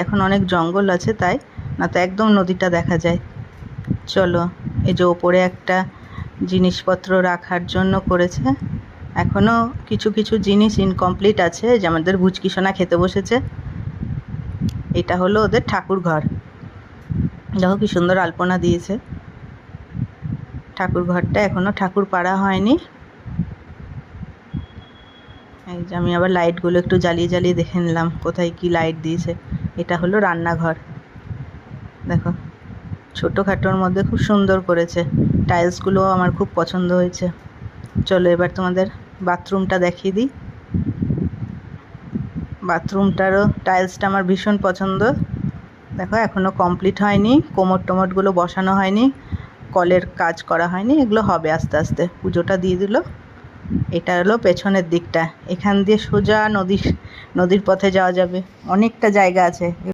এখন অনেক জঙ্গল আছে তাই, না তো একদম নদীটা দেখা যায়। চলো, এই যে ওপরে একটা জিনিসপত্র রাখার জন্য করেছে। এখনও কিছু কিছু জিনিস ইনকমপ্লিট আছে, যে আমাদের বুচকি সোনা খেতে বসেছে। এটা হলো ওদের ঠাকুর ঘর। দেখো কি সুন্দর আলপনা দিয়েছে। ঠাকুর ঘরটা এখনও ঠাকুর পাড়া হয়নি। এই যে আমি আবার লাইটগুলো একটু জ্বালিয়ে জ্বালিয়ে দেখে নিলাম কোথায় কি লাইট দিয়েছে। এটা হলো রান্নাঘর। দেখো ছোটোখাটোর মধ্যে খুব সুন্দর করেছে। টাইলসগুলোও আমার খুব পছন্দ হয়েছে। চলো এবার তোমাদের বাথরুমটা দেখিয়ে দিই। বাথরুমটারও টাইলসটা আমার ভীষণ পছন্দ। দেখো এখনও কমপ্লিট হয়নি, কোমর টোমরগুলো বসানো হয়নি, কলের কাজ করা হয়নি, এগুলো হবে আস্তে আস্তে। পুজোটা দিয়ে দিল। এটা হলো পেছনের দিকটা। এখান দিয়ে সোজা নদীর পথে যাওয়া যাবে, অনেকটা জায়গা আছে।